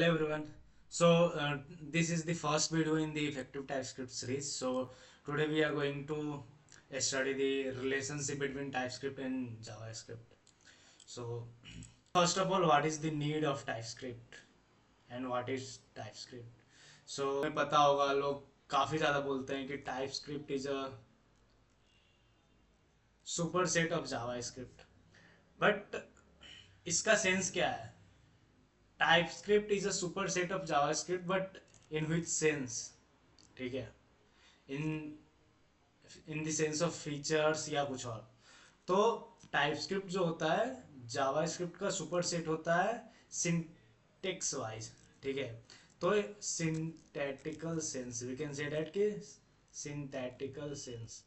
Hello everyone. So this is the first video in the effective TypeScript series. So today we are going to study the relationship between TypeScript and JavaScript. So first of all, what is the need of TypeScript and what is TypeScript? So हमें पता होगा लोग काफ़ी ज़्यादा बोलते हैं कि TypeScript is a superset of JavaScript. But इसका सेंस क्या है? TypeScript is a superset of JavaScript, but in which sense? ठीक है, in in the sense of features या कुछ और. तो टाइपस्क्रिप्ट जो होता है जावास्क्रिप्ट का सुपरसेट होता है सिंटेक्स वाइज. ठीक है, तो synthetical sense we can say that कि सिंथेटिकल सेंस.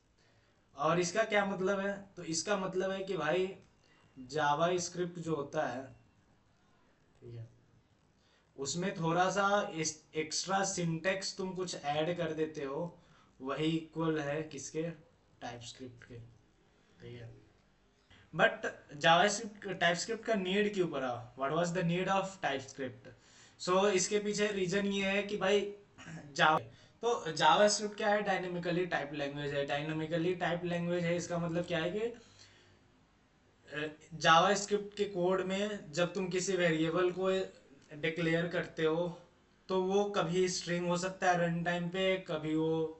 और इसका क्या मतलब है? तो इसका मतलब है कि भाई जावास्क्रिप्ट जो होता है, ठीक है, उसमें थोड़ा सा एक्स्ट्रा सिंटेक्स तुम कुछ ऐड कर देते हो, वही इक्वल है किसके? टाइपस्क्रिप्ट के. ठीक है, बट जावास्क्रिप्ट टाइपस्क्रिप्ट का नीड क्यों पड़ा? What was the need of TypeScript? So इसके पीछे रीजन ये है कि भाई जावा, तो जावास्क्रिप्ट क्या है? डायनेमिकली टाइप लैंग्वेज है. डायनेमिकली टाइप लैंग्वेज है, इसका मतलब क्या है कि जावास्क्रिप्ट के कोड में जब तुम किसी वेरिएबल को डिक्लेयर करते हो तो वो कभी स्ट्रिंग हो सकता है रन टाइम पे, कभी वो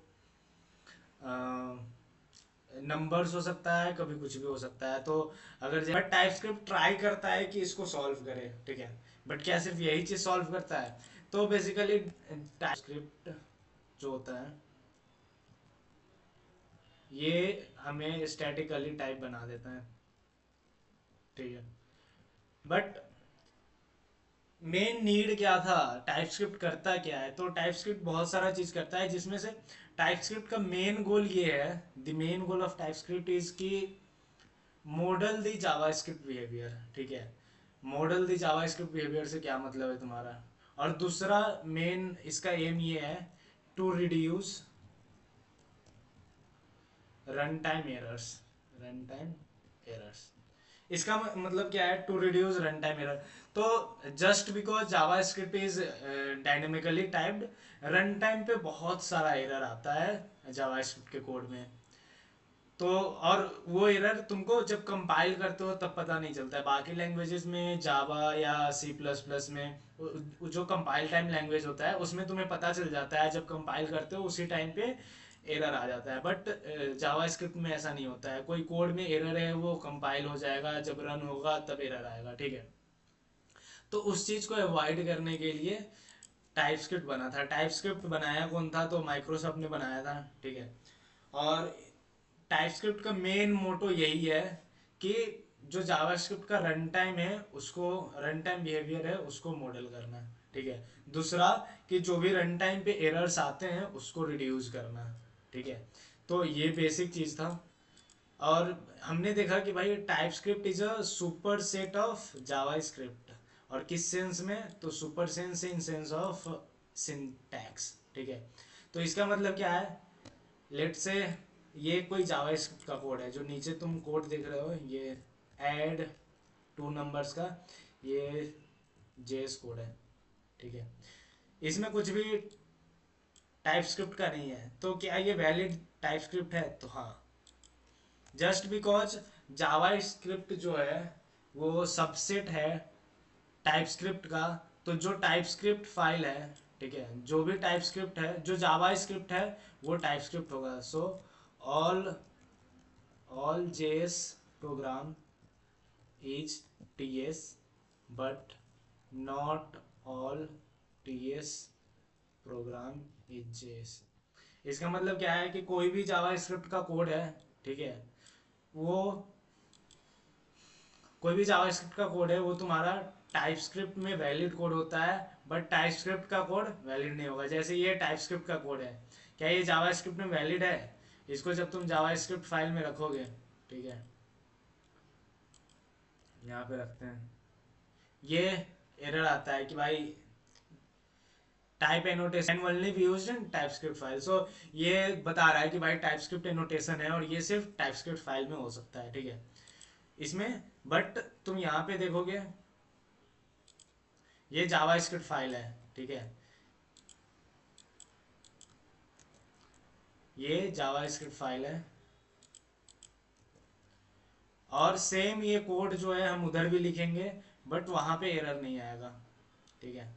नंबर्स हो सकता है, कभी कुछ भी हो सकता है. तो अगर बट टाइपस्क्रिप्ट ट्राई करता है कि इसको सॉल्व करे, ठीक है, बट क्या सिर्फ यही चीज सॉल्व करता है? तो बेसिकली टाइपस्क्रिप्ट जो होता है ये हमें स्टैटिकली टाइप बना देता है. ठीक है, बट मेन नीड क्या था? टाइपस्क्रिप्ट करता क्या है? तो टाइपस्क्रिप्ट बहुत सारा चीज करता है, जिसमें से टाइपस्क्रिप्ट का मेन गोल ये है, the main goal of TypeScript is कि मॉडल द जावास्क्रिप्ट बिहेवियर. ठीक है, मॉडल द जावास्क्रिप्ट बिहेवियर से क्या मतलब है तुम्हारा? और दूसरा मेन इसका एम ये है to reduce run time errors. Run time errors इसका मतलब क्या है? To reduce run time error. तो just because JavaScript is dynamically typed, run time पे बहुत सारा एरर आता है जावा स्क्रिप्ट के कोड में. तो और वो एरर तुमको जब कंपाइल करते हो तब पता नहीं चलता है. बाकी लैंग्वेजेस में जावा या सी प्लस प्लस में जो कंपाइल टाइम लैंग्वेज होता है उसमें तुम्हें पता चल जाता है, जब कंपाइल करते हो उसी टाइम पे एरर आ जाता है. बट जावा स्क्रिप्ट में ऐसा नहीं होता है. कोई कोड में एरर है वो कंपाइल हो जाएगा, जब रन होगा तब एरर आएगा. ठीक है, तो उस चीज़ को अवॉइड करने के लिए टाइपस्क्रिप्ट बना था. टाइपस्क्रिप्ट बनाया कौन था? तो माइक्रोसॉफ्ट ने बनाया था. ठीक है, और टाइपस्क्रिप्ट का मेन मोटो यही है कि जो जावास्क्रिप्ट का रन टाइम है उसको, रन टाइम बिहेवियर है उसको मॉडल करना. ठीक है, दूसरा कि जो भी रन टाइम पे एरर्स आते हैं उसको रिड्यूस करना. ठीक है, तो ये बेसिक चीज़ था. और हमने देखा कि भाई TypeScript is a super set of JavaScript. और किस सेंस में? तो super sense in sense of syntax. ठीक है, तो इसका मतलब क्या है? लेट से ये कोई जावास्क्रिप्ट का कोड है, जो नीचे तुम कोड देख रहे हो, ये ऐड टू नंबर्स का ये जेएस कोड है. ठीक है, इसमें कुछ भी टाइपस्क्रिप्ट का नहीं है. तो क्या ये वैलिड टाइपस्क्रिप्ट है? तो हाँ, जस्ट बिकॉज जावास्क्रिप्ट जो है वो सबसेट है टाइपस्क्रिप्ट का. तो जो टाइपस्क्रिप्ट फाइल है, ठीक है, जो भी टाइपस्क्रिप्ट है, जो जावास्क्रिप्ट है वो टाइपस्क्रिप्ट होगा. So all all JS program is TS, but not all TS program is JS. इसका मतलब क्या है कि कोई भी जावास्क्रिप्ट का कोड है, ठीक है, वो कोई भी जावास्क्रिप्ट का कोड है वो तुम्हारा टाइपस्क्रिप्ट में वैलिड कोड होता है, बट टाइपस्क्रिप्ट का कोड वैलिड नहीं होगा. जैसे ये टाइपस्क्रिप्ट का कोड है, क्या ये जावास्क्रिप्ट में वैलिड है? इसको जब तुम जावास्क्रिप्ट फाइल में रखोगे, ठीक है, यहाँ पे रखते हैं, ये एरर आता है कि भाई type annotation only used in TypeScript file. So ये बता रहा है कि भाई टाइपस्क्रिप्ट एनोटेशन है और ये सिर्फ टाइपस्क्रिप्ट फाइल में हो सकता है. ठीक है, इसमें बट तुम यहाँ पे देखोगे, ये जावास्क्रिप्ट फाइल है, ठीक है, ये जावास्क्रिप्ट फाइल है। और सेम ये कोड जो है हम उधर भी लिखेंगे, बट वहां पे एरर नहीं आएगा, ठीक है।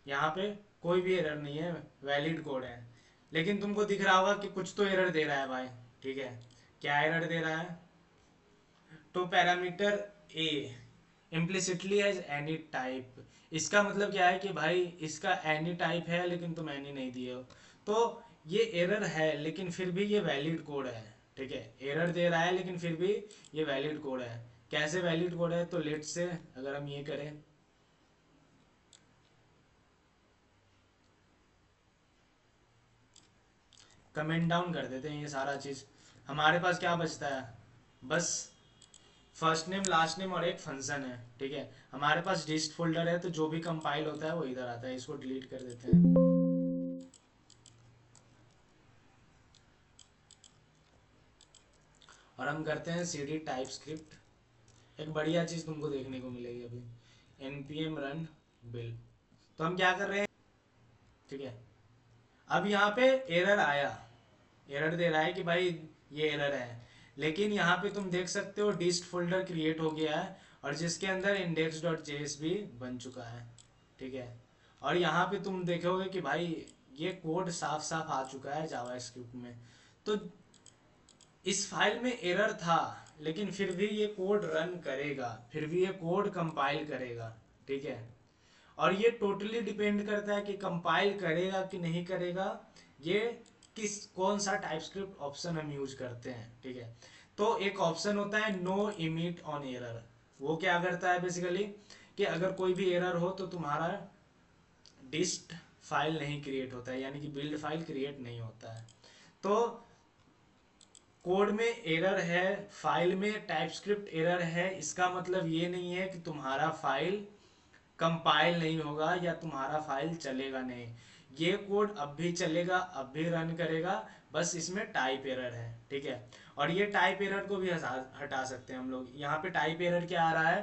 यहाँ पे कोई भी एरर नहीं है, वैलिड कोड है। लेकिन तुमको दिख रहा होगा कि कुछ तो एरर दे रहा है भाई, ठीक है। क्या एरर दे रहा है? Two parameter a implicitly as any type. इसका मतलब क्या है कि भाई इसका एनी टाइप है लेकिन तुम एनी नहीं दिए हो, तो ये एरर है, लेकिन फिर भी ये वैलिड कोड है, ठीक है। एरर दे रहा है लेकिन फिर भी ये वैलिड कोड है। कैसे वैलिड कोड है? तो लेट से अगर हम ये करें, कमेंट डाउन कर देते हैं ये सारा चीज, हमारे पास क्या बचता है? बस फर्स्ट नेम लास्ट नेम और एक फंक्शन है, ठीक है। हमारे पास डिस्ट फोल्डर है, तो जो भी कंपाइल होता है वो इधर आता है। इसको डिलीट कर देते हैं और हम करते हैं cd टाइप स्क्रिप्ट। एक बढ़िया चीज तुमको देखने को मिलेगी अभी, npm run build। तो हम क्या कर रहे हैं, ठीक है। अब यहाँ पे एरर आया, एरर दे रहा है कि भाई ये एरर है, लेकिन यहाँ पे तुम देख सकते हो डिस्ट फोल्डर क्रिएट हो गया है और जिसके अंदर index.js भी बन चुका है, ठीक है। और यहाँ पे तुम देखोगे कि भाई ये कोड साफ साफ आ चुका है जावास्क्रिप्ट में। तो इस फाइल में एरर था, लेकिन फिर भी ये कोड रन करेगा, फिर भी ये कोड कंपाइल करेगा, ठीक है। और ये टोटली डिपेंड करता है कि कंपाइल करेगा कि नहीं करेगा, ये कौन सा टाइपस्क्रिप्ट ऑप्शन हम यूज करते हैं, ठीक है। तो एक ऑप्शन होता है नो इमिट ऑन एरर। वो क्या करता है बेसिकली, कि अगर कोई भी एरर हो तो तुम्हारा डिस्ट फाइल नहीं क्रिएट होता है, यानी कि बिल्ड फाइल क्रिएट नहीं होता है। तो कोड में एरर है, फाइल में टाइपस्क्रिप्ट एरर है, इसका मतलब ये नहीं है कि तुम्हारा फाइल कंपाइल नहीं होगा या तुम्हारा फाइल चलेगा नहीं। ये कोड अब भी चलेगा, अब भी रन करेगा, बस इसमें टाइप एरर है, ठीक है। और ये टाइप एरर को भी हटा सकते हैं हम लोग। यहाँ पे टाइप एरर क्या आ रहा है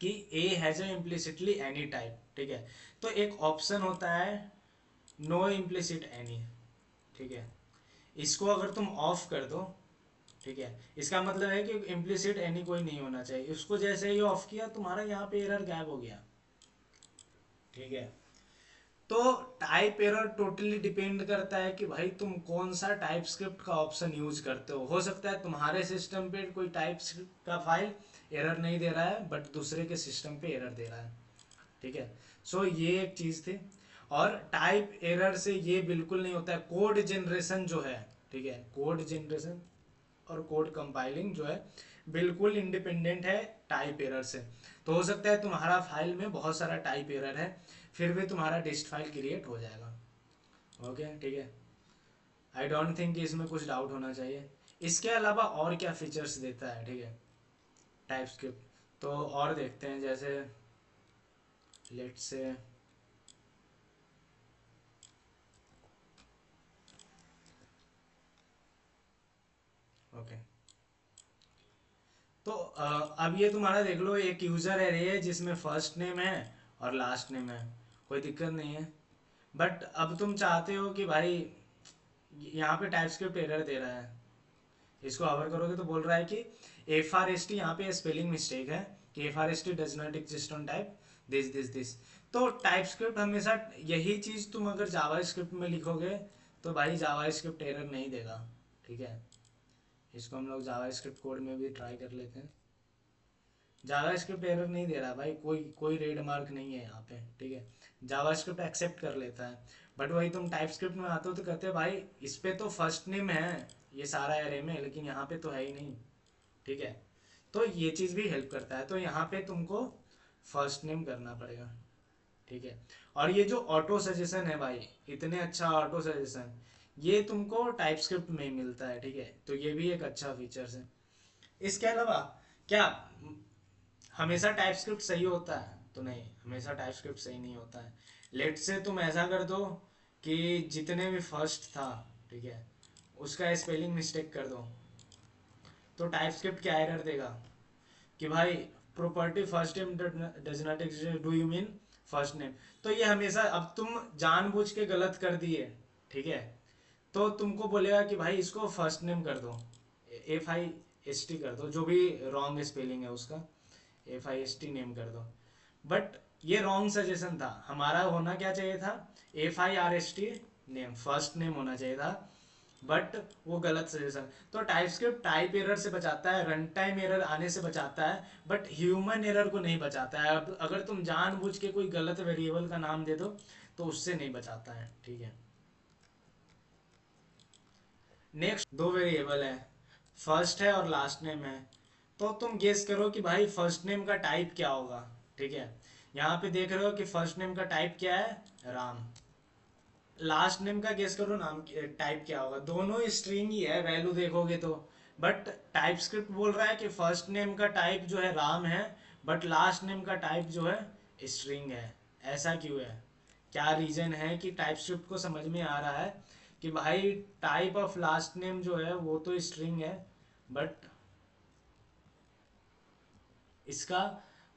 कि A has a implicitly any type, ठीक है। तो एक ऑप्शन होता है नो इम्प्लिसिट एनी, ठीक है। इसको अगर तुम ऑफ कर दो, ठीक है, इसका मतलब है कि इम्प्लिसिट एनी कोई नहीं होना चाहिए। इसको जैसे ही ऑफ किया तुम्हारा यहाँ पे एरर गायब हो गया, ठीक है। तो टाइप एरर टोटली डिपेंड करता है कि भाई तुम कौन सा टाइप स्क्रिप्ट का ऑप्शन यूज करते हो सकता है तुम्हारे सिस्टम पे कोई टाइप स्क्रिप्ट का फाइल एरर नहीं दे रहा है, बट दूसरे के सिस्टम पे एरर दे रहा है, ठीक है। सो ये एक चीज थी। और टाइप एरर से ये बिल्कुल नहीं होता है, कोड जनरेशन जो है, ठीक है, कोड जनरेशन और कोड कंपाइलिंग जो है बिल्कुल इंडिपेंडेंट है टाइप एरर से। तो हो सकता है तुम्हारा फाइल में बहुत सारा टाइप एरर है, फिर भी तुम्हारा डिस्ट फाइल क्रिएट हो जाएगा, ओके, ठीक है। आई डोंट थिंक कि इसमें कुछ डाउट होना चाहिए। इसके अलावा और क्या फीचर्स देता है, ठीक है, टाइप स्क्रिप्ट। तो और देखते हैं, जैसे लेट्स से ओके। तो अब ये तुम्हारा देख लो, एक यूजर एरे है जिसमें फर्स्ट नेम है और लास्ट नेम है, कोई दिक्कत नहीं है। बट अब तुम चाहते हो कि भाई यहाँ पे टाइपस्क्रिप्ट एरर दे रहा है, इसको अवर करोगे तो बोल रहा है कि एफ आर एस टी, यहाँ पे स्पेलिंग मिस्टेक है कि F R S T does not exist on type this this this. तो टाइपस्क्रिप्ट हमेशा यही चीज तुम अगर जावा स्क्रिप्ट में लिखोगे तो भाई जावा स्क्रिप्ट एरर नहीं देगा, ठीक है। इसको हम लोग जावा स्क्रिप्ट कोड में भी ट्राई कर लेते हैं। जावा स्क्रिप्ट एरर नहीं दे रहा भाई, कोई कोई रेड मार्क नहीं है यहाँ पे, ठीक है। जावा स्क्रिप्ट एक्सेप्ट कर लेता है। बट वही तुम टाइप स्क्रिप्ट में आते हो तो कहते हो भाई इस पे तो फर्स्ट नेम है ये सारा एरे में, लेकिन यहाँ पे तो है ही नहीं, ठीक है। तो ये चीज़ भी हेल्प करता है। तो यहाँ पे तुमको फर्स्ट नेम करना पड़ेगा, ठीक है। और ये जो ऑटो सजेशन है भाई, इतने अच्छा ऑटो सजेशन ये तुमको टाइप स्क्रिप्ट में ही मिलता है, ठीक है। तो ये भी एक अच्छा फीचर्स है। इसके अलावा क्या हमेशा टाइपस्क्रिप्ट सही होता है? तो नहीं, हमेशा टाइपस्क्रिप्ट सही नहीं होता है। लेट से तुम ऐसा कर दो कि जितने भी फर्स्ट था, ठीक है, उसका स्पेलिंग मिस्टेक कर दो, तो टाइपस्क्रिप्ट क्या एरर देगा कि भाई property first name does not exist, do you mean first name. तो ये हमेशा, अब तुम जानबूझ के गलत कर दिए, ठीक है, तो तुमको बोलेगा कि भाई इसको फर्स्ट नेम कर दो, FIST कर दो, जो भी रॉन्ग स्पेलिंग है उसका, FIST नेम कर दो। बट ये रॉन्ग सजेशन था, हमारा होना क्या चाहिए था, FIRST नेम, फर्स्ट नेम होना चाहिए था, बट वो गलत सजेशन। तो टाइपस्क्रिप्ट टाइप एरर से बचाता है, रन टाइम एरर आने से बचाता है, बट ह्यूमन एरर को नहीं बचाता है। अब अगर तुम जानबूझ के कोई गलत वेरिएबल का नाम दे दो तो उससे नहीं बचाता है, ठीक है। नेक्स्ट दो वेरिएबल है, फर्स्ट है और लास्ट नेम है। तो तुम गेस करो कि भाई फर्स्ट नेम का टाइप क्या होगा, ठीक है। यहाँ पे देख रहे हो कि फर्स्ट नेम का टाइप क्या है, राम। लास्ट नेम का गेस करो नाम टाइप क्या होगा, दोनों स्ट्रिंग ही है वैल्यू देखोगे तो। बट टाइपस्क्रिप्ट बोल रहा है कि फर्स्ट नेम का टाइप जो है राम है, बट लास्ट नेम का टाइप जो है स्ट्रिंग है। ऐसा क्यों है, क्या रीजन है कि टाइपस्क्रिप्ट को समझ में आ रहा है कि भाई टाइप ऑफ लास्ट नेम जो है वो तो स्ट्रिंग है, बट इसका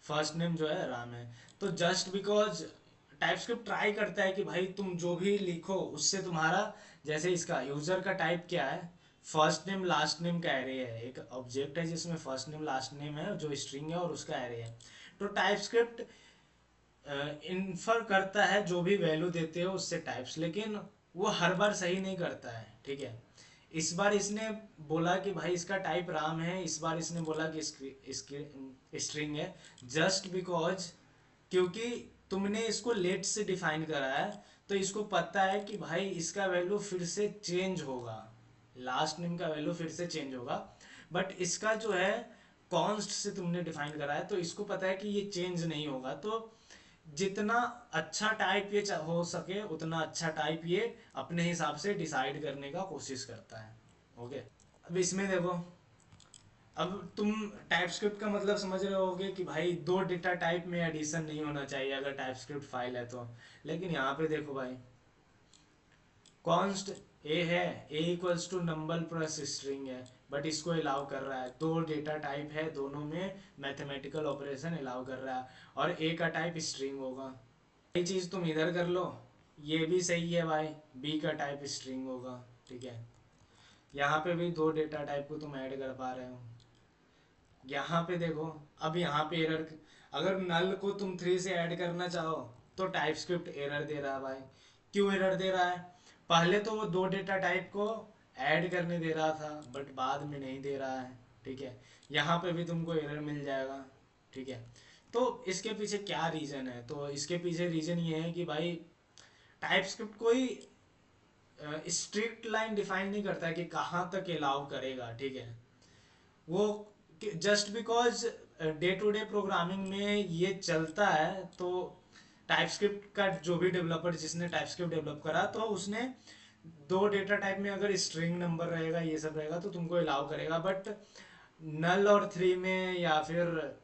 फर्स्ट नेम जो है राम है। तो जस्ट बिकॉज टाइपस्क्रिप्ट ट्राई करता है कि भाई तुम जो भी लिखो उससे तुम्हारा, जैसे इसका यूजर का टाइप क्या है, फर्स्ट नेम लास्ट नेम का एरे है, एक ऑब्जेक्ट है जिसमें फर्स्ट नेम लास्ट नेम है जो स्ट्रिंग है और उसका एरे है। तो टाइपस्क्रिप्ट इन्फर करता है जो भी वैल्यू देते हो उससे टाइप्स, लेकिन वो हर बार सही नहीं करता है, ठीक है। इस बार इसने बोला कि भाई इसका टाइप राम है, इस बार इसने बोला कि इसकी स्ट्रिंग है, जस्ट बिकॉज, क्योंकि तुमने इसको लेट से डिफाइन करा है, तो इसको पता है कि भाई इसका वैल्यू फिर से चेंज होगा, लास्ट नेम का वैल्यू फिर से चेंज होगा। बट इसका जो है कॉन्स्ट से तुमने डिफाइन करा है, तो इसको पता है कि ये चेंज नहीं होगा। तो जितना अच्छा टाइप ये हो सके उतना अच्छा टाइप ये अपने हिसाब से डिसाइड करने का कोशिश करता है, ओके। अब इसमें देखो, अब तुम टाइपस्क्रिप्ट का मतलब समझ रहे होगे कि भाई दो डेटा टाइप में एडिशन नहीं होना चाहिए अगर टाइपस्क्रिप्ट फाइल है तो। लेकिन यहाँ पे देखो भाई, कॉन्स्ट ए है, a equals to number plus string है, बट इसको अलाउ कर रहा है, दो डेटा टाइप है दोनों में मैथमेटिकल ऑपरेशन अलाउ कर रहा है, और ए का टाइप स्ट्रिंग होगा। यही चीज तुम इधर कर लो, ये भी सही है भाई, बी का टाइप स्ट्रिंग होगा, ठीक है। यहाँ पे भी दो डेटा टाइप को तुम ऐड कर पा रहे हो। यहाँ पे देखो, अब यहाँ पे एरर, अगर नल को तुम 3 से ऐड करना चाहो तो टाइपस्क्रिप्ट एरर दे रहा है भाई। क्यों एरर दे रहा है, पहले तो वो दो डेटा टाइप को ऐड करने दे रहा था, बट बाद में नहीं दे रहा है, ठीक है। यहाँ पे भी तुमको एरर मिल जाएगा, ठीक है। तो इसके पीछे क्या रीजन है, तो इसके पीछे रीजन ये है कि भाई टाइपस्क्रिप्ट कोई स्ट्रिक्ट लाइन डिफाइन नहीं करता है कि कहाँ तक अलाउ करेगा, ठीक है। वो just because day to day programming में ये चलता है, तो टाइपस्क्रिप्ट का जो भी डेवलपर जिसने टाइपस्क्रिप्ट डेवलप करा, तो उसने दो डेटा टाइप में अगर स्ट्रिंग नंबर रहेगा ये सब रहेगा तो तुमको अलाउ करेगा, बट नल और थ्री में या फिर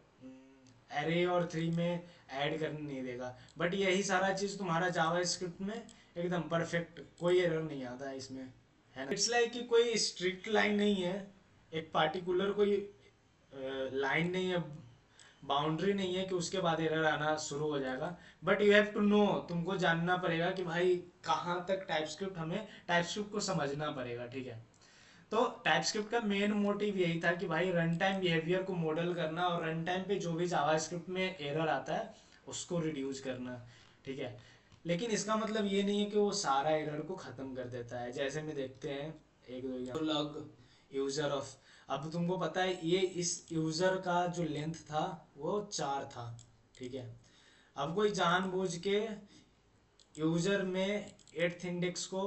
एरे और थ्री में ऐड करने नहीं देगा। बट यही सारा चीज तुम्हारा जावा स्क्रिप्ट में एकदम परफेक्ट, कोई एरर नहीं आता है इसमें, है ना। इट्स लाइक कि कोई स्ट्रिक्ट लाइन नहीं है, एक पार्टिकुलर कोई लाइन नहीं है, बाउंड्री नहीं है कि उसके बाद एरर आना शुरू हो जाएगा। But you have to know, तुमको जानना पड़ेगा कि भाई कहाँ तक टाइपस्क्रिप्ट, हमें टाइपस्क्रिप्ट को समझना पड़ेगा, ठीक है। तो टाइपस्क्रिप्ट का मेन मोटिव यही था कि भाई रन टाइम बिहेवियर को मॉडल करना, और रन टाइम पे जो भी जावास्क्रिप्ट में एरर आता है उसको रिड्यूस करना, ठीक है। लेकिन इसका मतलब ये नहीं है कि वो सारा एरर को खत्म कर देता है। जैसे में देखते हैं एक दो एग्जाम्पल, लॉग यूजर ऑफ, अब तुमको पता है ये इस यूजर का जो लेंथ था वो 4 था, ठीक है। अब कोई जानबूझ के यूजर में 8th इंडेक्स को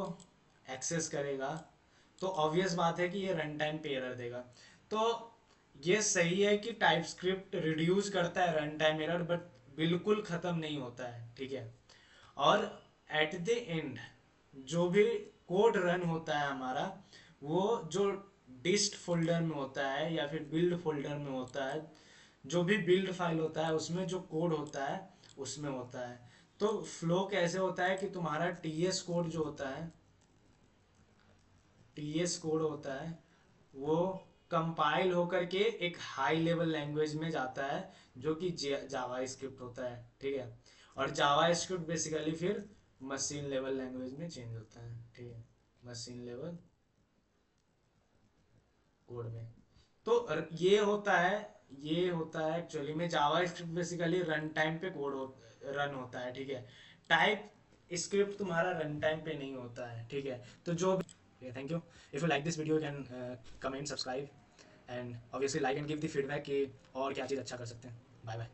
एक्सेस करेगा, तो ऑब्वियस बात है कि ये रन टाइम पे एरर देगा। तो ये सही है कि टाइपस्क्रिप्ट रिड्यूस करता है रन टाइम एरर, बट बिल्कुल खत्म नहीं होता है, ठीक है। और एट द एंड जो भी कोड रन होता है हमारा, वो जो डिस्ट फोल्डर में होता है या फिर बिल्ड फोल्डर में होता है, जो भी बिल्ड फाइल होता है उसमें जो कोड होता है उसमें होता है। तो फ्लो कैसे होता है कि तुम्हारा टीएस कोड जो होता है, टीएस कोड होता है वो कंपाइल होकर के एक हाई लेवल लैंग्वेज में जाता है जो कि जावा स्क्रिप्ट होता है, ठीक है। और जावा स्क्रिप्ट बेसिकली फिर मशीन लेवल लैंग्वेज में चेंज होता है, ठीक है, मशीन लेवल कोड में। तो ये होता है एक्चुअली में JavaScript basically run time पे रन होता है, ठीक है। टाइप स्क्रिप्ट तुम्हारा रन टाइम पे नहीं होता है, ठीक है। तो जो thank you. If you like this video can comment, subscribe and obviously like and give the feedback कि और क्या चीज़ अच्छा कर सकते हैं। Bye bye.